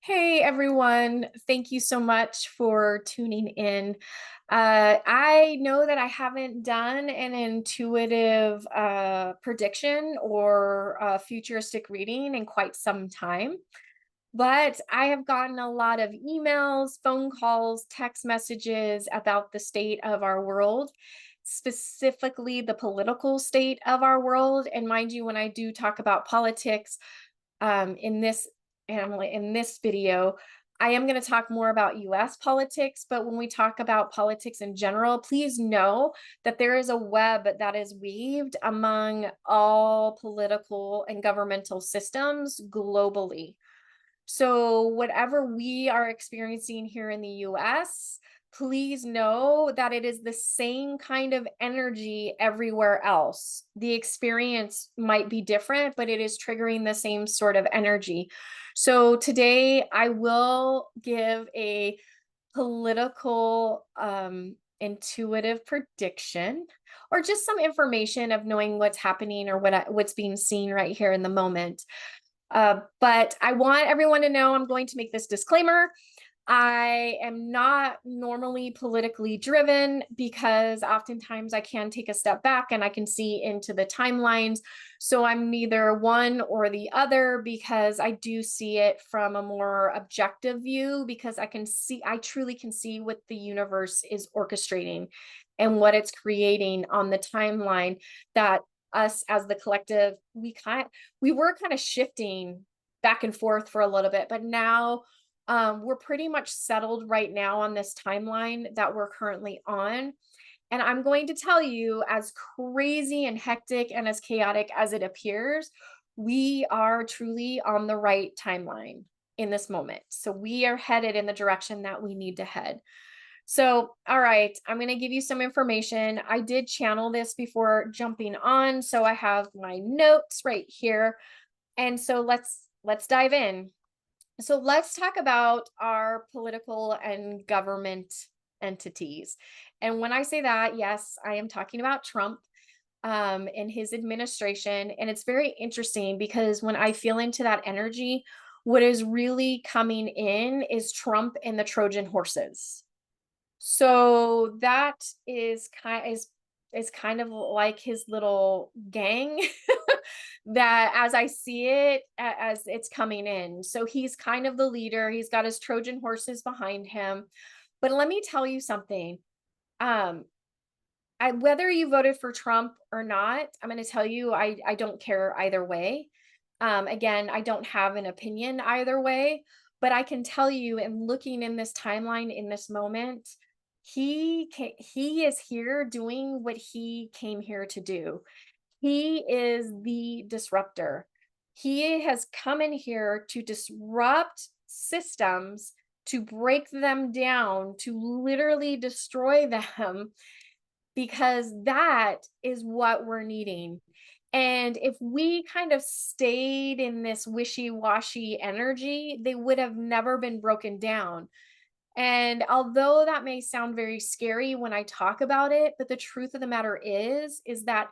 Hey everyone, thank you so much for tuning in. I know that I haven't done an intuitive prediction or futuristic reading in quite some time, but I have gotten a lot of emails, phone calls, text messages about the state of our world, specifically the political state of our world. And mind you, when I do talk about politics, in this in this video, I am going to talk more about US politics, but when we talk about politics in general, please know that there is a web that is weaved among all political and governmental systems globally. So whatever we are experiencing here in the US, please know that it is the same kind of energy everywhere else. The experience might be different, but it is triggering the same sort of energy. So today I will give a political intuitive prediction or just some information of knowing what's happening or what's being seen right here in the moment. But I want everyone to know I'm going to make this disclaimer. I am not normally politically driven because oftentimes I can take a step back and I can see into the timelines. So I'm neither one or the other because I do see it from a more objective view because I truly can see what the universe is orchestrating and what it's creating on the timeline that us as the collective, we were kind of shifting back and forth for a little bit, but now we're pretty much settled right now on this timeline that we're currently on. And I'm going to tell you, as crazy and hectic and as chaotic as it appears, we are truly on the right timeline in this moment. So we are headed in the direction that we need to head. So, all right, I'm going to give you some information. I did channel this before jumping on, so I have my notes right here. And so let's dive in. So let's talk about our political and government entities. And when I say that, yes, I am talking about Trump and his administration. And it's very interesting because when I feel into that energy, what is really coming in is Trump and the Trojan horses. So that is kind of like his little gang that as I see it as it's coming in. So he's kind of the leader. He's got his Trojan horses behind him. But let me tell you something. Um whether you voted for Trump or not, I'm going to tell you I don't care either way. Again, I don't have an opinion either way, but I can tell you in looking in this timeline in this moment, he is here doing what he came here to do. He is the disruptor. He has come in here to disrupt systems, to break them down, to literally destroy them, because that is what we're needing. And if we kind of stayed in this wishy-washy energy, they would have never been broken down. And although that may sound very scary when I talk about it, but the truth of the matter is that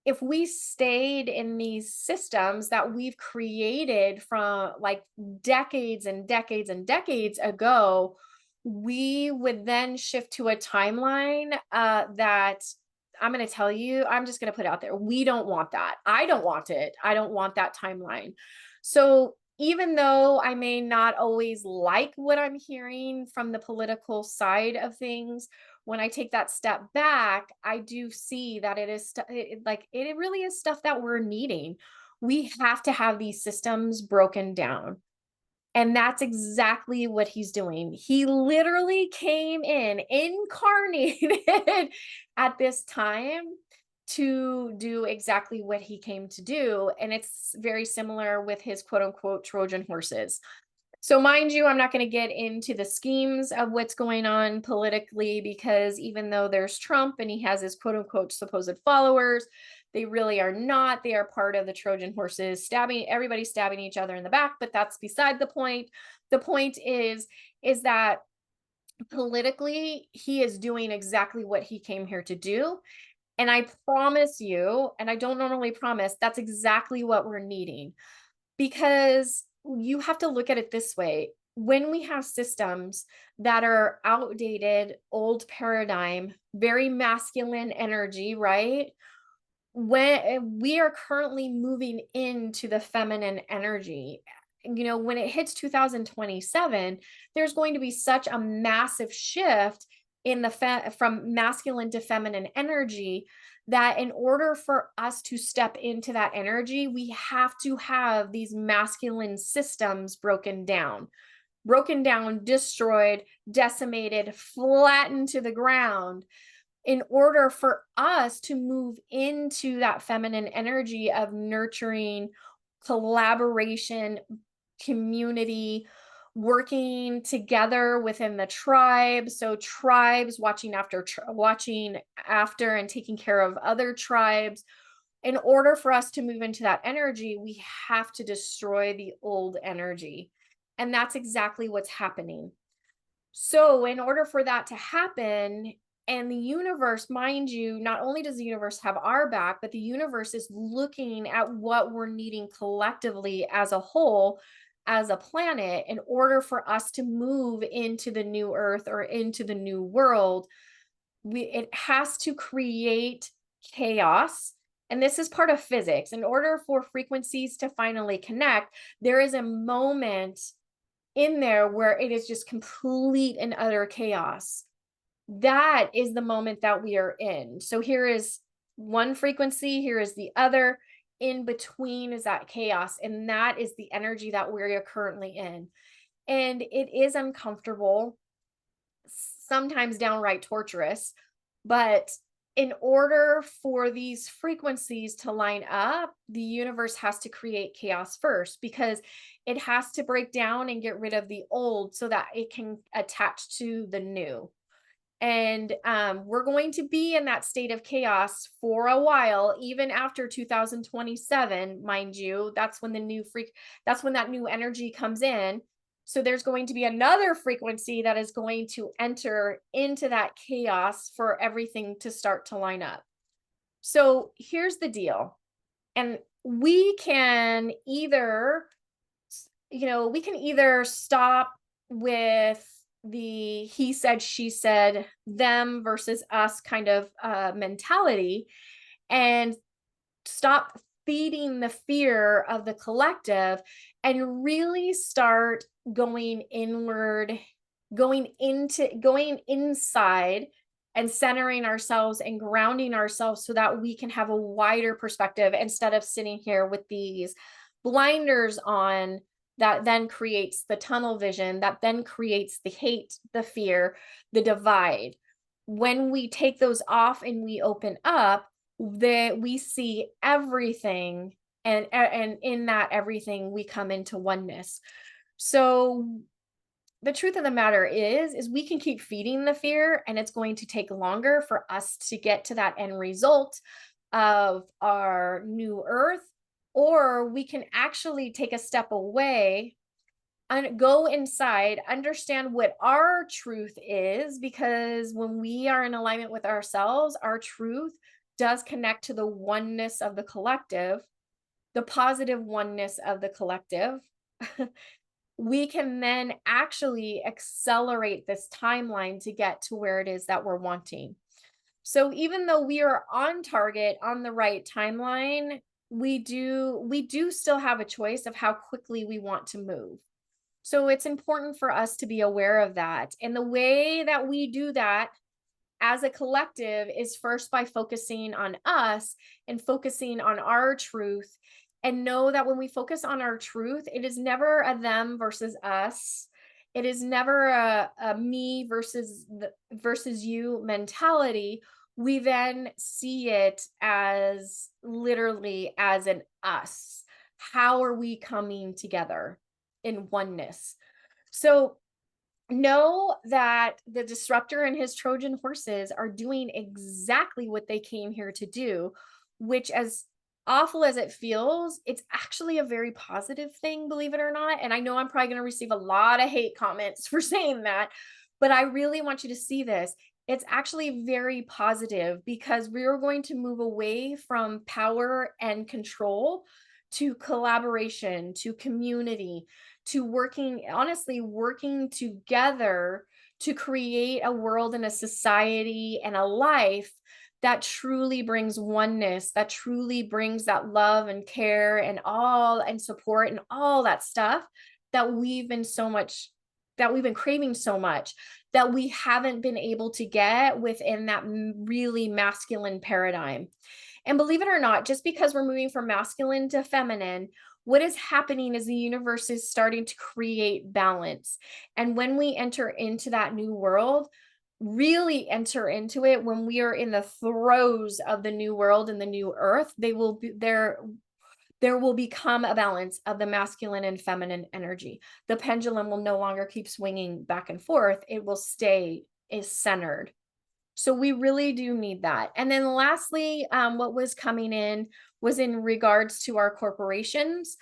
if we stayed in these systems that we've created from like decades and decades and decades ago, we would then shift to a timeline that I'm going to tell you, I'm just going to put out there. We don't want that. I don't want it. I don't want that timeline. So even though I may not always like what I'm hearing from the political side of things, when I take that step back, I do see that it is it really is stuff that we're needing. We have to have these systems broken down. And that's exactly what he's doing. He literally came in incarnated at this time to do exactly what he came to do. And it's very similar with his quote unquote Trojan horses. So mind you, I'm not going to get into the schemes of what's going on politically because even though there's Trump and he has his quote unquote supposed followers, they really are not. They are part of the Trojan horses, everybody stabbing each other in the back, but that's beside the point. The point is that politically, he is doing exactly what he came here to do. And I promise you, and I don't normally promise, that's exactly what we're needing. Because you have to look at it this way. When we have systems that are outdated, old paradigm, very masculine energy, right? When we are currently moving into the feminine energy, when it hits 2027, there's going to be such a massive shift in from masculine to feminine energy, that in order for us to step into that energy, we have to have these masculine systems broken down, destroyed, decimated, flattened to the ground, in order for us to move into that feminine energy of nurturing, collaboration, community, working together within the tribe. So tribes watching after and taking care of other tribes. In order for us to move into that energy, we have to destroy the old energy. And that's exactly what's happening. So, in order for that to happen, and the universe, mind you, not only does the universe have our back, but the universe is looking at what we're needing collectively as a whole, as a planet, in order for us to move into the new earth or into the new world. It has to create chaos. And this is part of physics. In order for frequencies to finally connect, there is a moment in there where it is just complete and utter chaos. That is the moment that we are in. So here is one frequency, here is the other. In between is that chaos. And that is the energy that we're currently in. And it is uncomfortable, sometimes downright torturous. But in order for these frequencies to line up, the universe has to create chaos first, because it has to break down and get rid of the old so that it can attach to the new. And we're going to be in that state of chaos for a while, even after 2027, mind you. That's when that new energy comes in. So there's going to be another frequency that is going to enter into that chaos for everything to start to line up. So here's the deal. And we can either, stop with the he said, she said, them versus us kind of mentality, and stop feeding the fear of the collective, and really start going inward, going inside, and centering ourselves and grounding ourselves so that we can have a wider perspective instead of sitting here with these blinders on. That then creates the tunnel vision, that then creates the hate, the fear, the divide. When we take those off and we open up, that we see everything, and in that everything we come into oneness. So the truth of the matter is we can keep feeding the fear, and it's going to take longer for us to get to that end result of our new earth. Or we can actually take a step away and go inside, understand what our truth is, because when we are in alignment with ourselves, our truth does connect to the oneness of the collective, the positive oneness of the collective. We can then actually accelerate this timeline to get to where it is that we're wanting. So even though we are on target, on the right timeline, we do still have a choice of how quickly we want to move. So it's important for us to be aware of that. And the way that we do that as a collective is first by focusing on us and focusing on our truth. And know that when we focus on our truth, it is never a them versus us. It is never a me versus you mentality. We then see it as literally as an us. How are we coming together in oneness? So know that the disruptor and his Trojan horses are doing exactly what they came here to do, which, as awful as it feels, it's actually a very positive thing, believe it or not. And I know I'm probably going to receive a lot of hate comments for saying that, but I really want you to see this. It's actually very positive, because we're going to move away from power and control to collaboration, to community, to working, honestly, working together to create a world and a society and a life that truly brings oneness, that truly brings that love and care and all and support and all that stuff that we've been craving so much, that we haven't been able to get within that really masculine paradigm. And believe it or not, just because we're moving from masculine to feminine, what is happening is the universe is starting to create balance. And when we enter into that new world, really enter into it when we are in the throes of the new world and the new earth, they will be there will become a balance of the masculine and feminine energy. The pendulum will no longer keep swinging back and forth. It will stay is centered. So we really do need that. And then lastly, what was coming in was in regards to our corporations.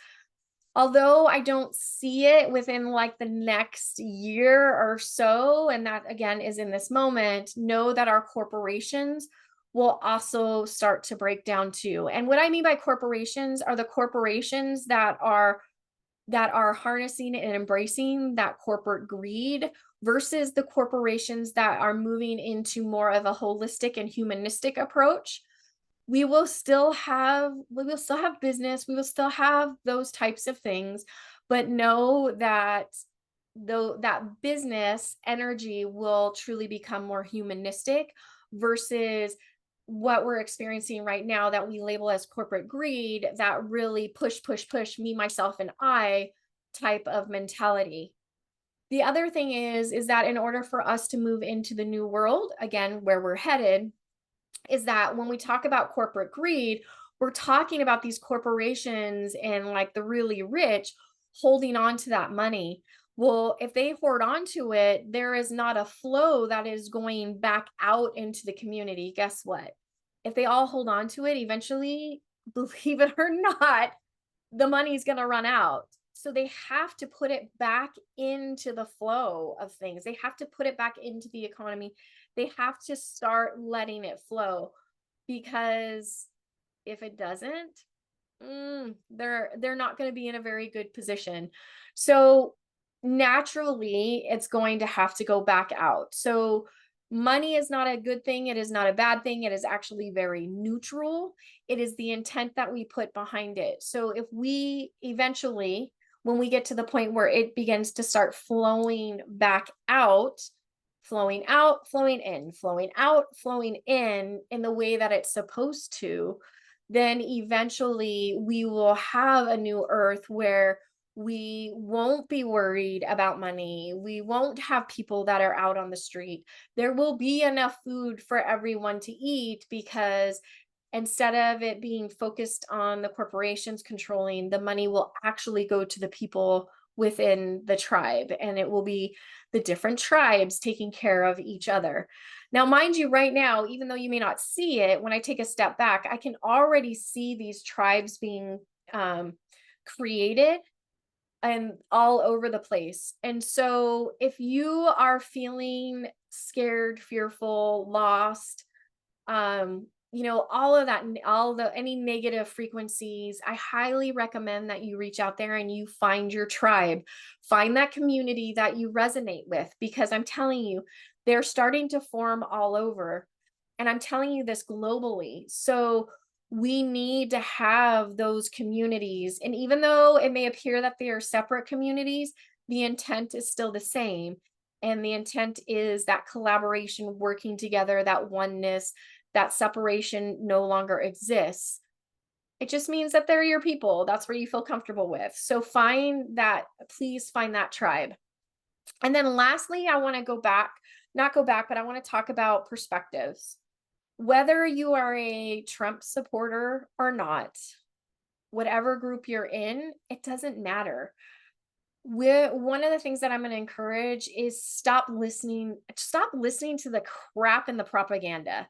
Although I don't see it within like the next year or so, and that again is in this moment, know that our corporations will also start to break down too. And what I mean by corporations are the corporations that are harnessing and embracing that corporate greed versus the corporations that are moving into more of a holistic and humanistic approach. We will still have business, we will still have those types of things, but know that though that business energy will truly become more humanistic versus what we're experiencing right now that we label as corporate greed, that really push me, myself, and I type of mentality. The other thing is that in order for us to move into the new world, again, where we're headed, is that when we talk about corporate greed, we're talking about these corporations and like the really rich holding on to that money. Well, if they hoard onto it, there is not a flow that is going back out into the community. Guess what? If they all hold on to it, eventually, believe it or not, the money's going to run out. So they have to put it back into the flow of things. They have to put it back into the economy. They have to start letting it flow, because if it doesn't, they're not going to be in a very good position. So naturally, it's going to have to go back out. So money is not a good thing. It is not a bad thing. It is actually very neutral. It is the intent that we put behind it. So if we eventually, when we get to the point where it begins to start flowing back out, flowing in, flowing out, flowing in the way that it's supposed to, then eventually we will have a new earth where we won't be worried about money. We won't have people that are out on the street. There will be enough food for everyone to eat, because instead of it being focused on the corporations controlling, the money will actually go to the people within the tribe, and it will be the different tribes taking care of each other. Now, mind you, right now, even though you may not see it, when I take a step back, I can already see these tribes being created and all over the place. And so if you are feeling scared, fearful, lost, all of that, any negative frequencies, I highly recommend that you reach out there and you find your tribe, find that community that you resonate with, because I'm telling you, they're starting to form all over. And I'm telling you this globally. So we need to have those communities. And even though it may appear that they are separate communities, the intent is still the same. And the intent is that collaboration, working together, that oneness, that separation no longer exists. It just means that they're your people. That's where you feel comfortable with. So please find that tribe. And then lastly, I want to not go back, but I want to talk about perspectives. Whether you are a Trump supporter or not, whatever group you're in, it doesn't matter. One of the things that I'm going to encourage is stop listening to the crap and the propaganda.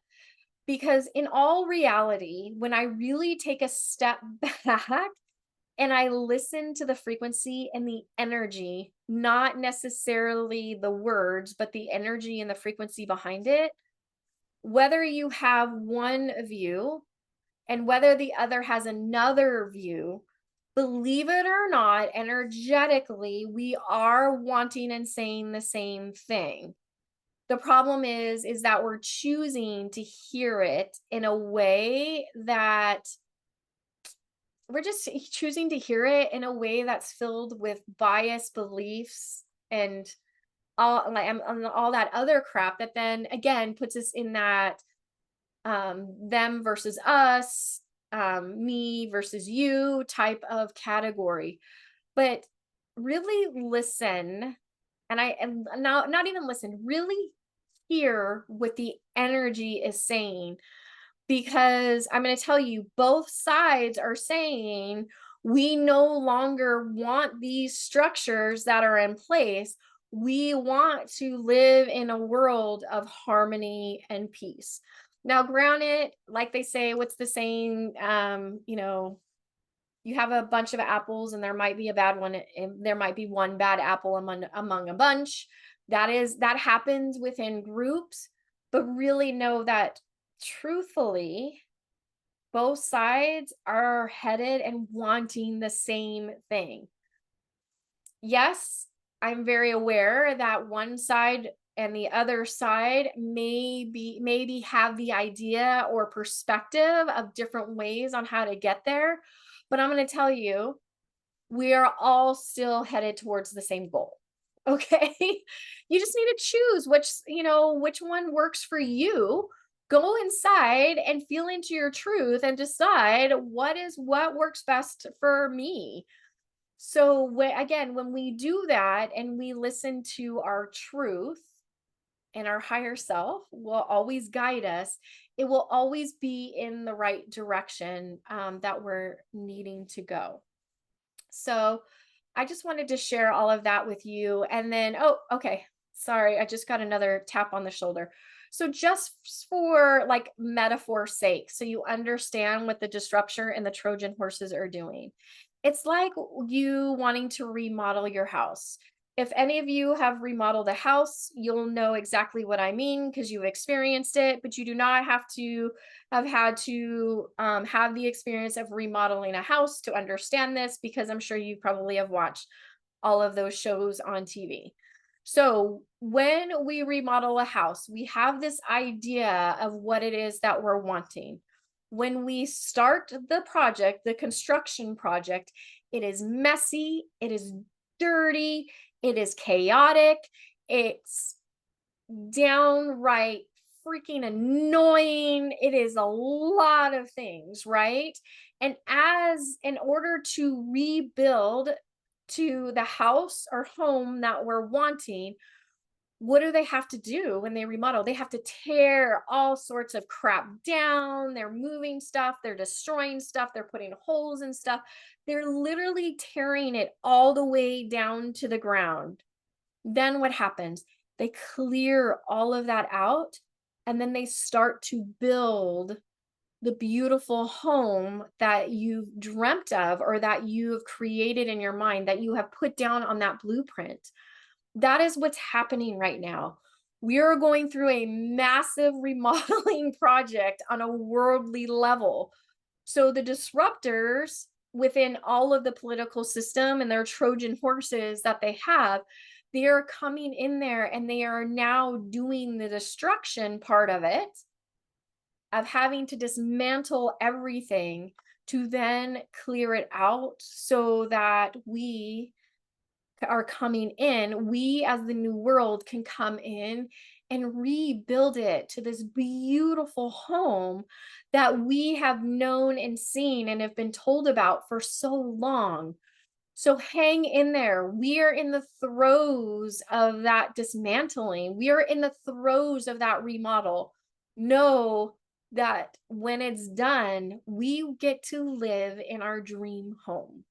Because in all reality, when I really take a step back and I listen to the frequency and the energy, not necessarily the words, but the energy and the frequency behind it, whether you have one view and whether the other has another view, Believe it or not, energetically, we are wanting and saying the same thing. The problem is that we're choosing to hear it in a way that we're just choosing to hear it in a way that's filled with bias beliefs and all that other crap that then again puts us in that them versus us, me versus you type of category. But really listen, and now not even listen, really hear what the energy is saying, because I'm going to tell you, both sides are saying we no longer want these structures that are in place. We want to live in a world of harmony and peace. Now, granted, like they say, what's the saying? You have a bunch of apples and there might be a bad one, and there might be one bad apple among a bunch. That happens within groups, but really know that truthfully both sides are headed and wanting the same thing. Yes, I'm very aware that one side and the other side maybe have the idea or perspective of different ways on how to get there, but I'm going to tell you, we are all still headed towards the same goal. Okay? You just need to choose which one works for you. Go inside and feel into your truth and decide what works best for me. So again, when we do that and we listen to our truth, and our higher self will always guide us, it will always be in the right direction that we're needing to go. So I just wanted to share all of that with you. And then, oh, okay. Sorry, I just got another tap on the shoulder. So just for like metaphor's sake, so you understand what the disruptor and the Trojan horses are doing. It's like you wanting to remodel your house. If any of you have remodeled a house, you'll know exactly what I mean because you've experienced it, but you do not have to have had to have the experience of remodeling a house to understand this, because I'm sure you probably have watched all of those shows on TV. So when we remodel a house, we have this idea of what it is that we're wanting. When we start the project, the construction project, it is messy, it is dirty, it is chaotic, it's downright freaking annoying. It is a lot of things, right? And as in order to rebuild to the house or home that we're wanting, what do they have to do when they remodel? They have to tear all sorts of crap down. They're moving stuff, they're destroying stuff, they're putting holes in stuff. They're literally tearing it all the way down to the ground. Then what happens? They clear all of that out, and then they start to build the beautiful home that you've dreamt of or that you've created in your mind, that you have put down on that blueprint. That is what's happening right now. We are going through a massive remodeling project on a worldly level. So the disruptors within all of the political system and their Trojan horses that they are coming in there and they are now doing the destruction part of it, of having to dismantle everything to then clear it out so that we are coming in, we as the new world can come in and rebuild it to this beautiful home that we have known and seen and have been told about for so long. So hang in there. We are in the throes of that dismantling. We are in the throes of that remodel. Know that when it's done, we get to live in our dream home.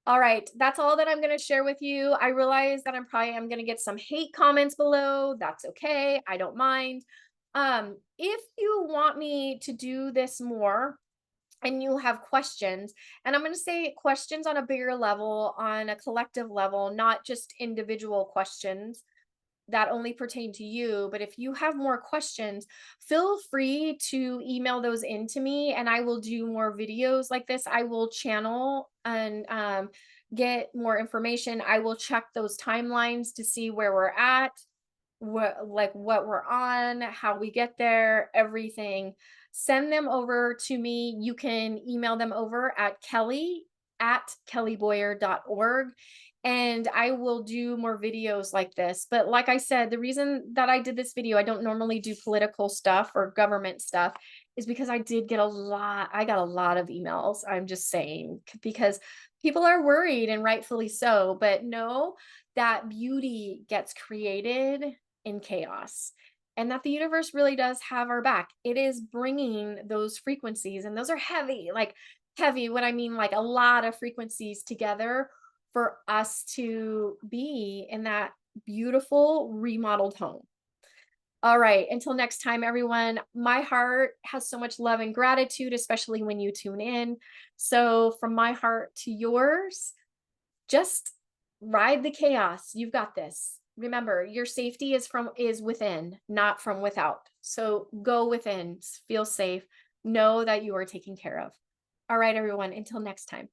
All right, that's all that I'm going to share with you. I realize that I'm going to get some hate comments below. That's okay. I don't mind. If you want me to do this more and you have questions, and I'm going to say questions on a bigger level, on a collective level, not just individual questions, that only pertain to you. But if you have more questions, feel free to email those into me and I will do more videos like this. I will channel and get more information. I will check those timelines to see where we're at, what we're on, how we get there, everything. Send them over to me. You can email them over at kelly@kellyboyer.org, and I will do more videos like this. But like I said, the reason that I did this video, I don't normally do political stuff or government stuff, is because I got a lot of emails. I'm just saying, because people are worried and rightfully so, but know that beauty gets created in chaos, and that the universe really does have our back. It is bringing those frequencies, and those are heavy, like heavy, what I mean, like a lot of frequencies together for us to be in that beautiful remodeled home. All right, until next time, everyone, my heart has so much love and gratitude, especially when you tune in. So, from my heart to yours, just ride the chaos. You've got this. Remember, your safety is within, not from without. So go within, feel safe, know that you are taken care of. All right, everyone, until next time.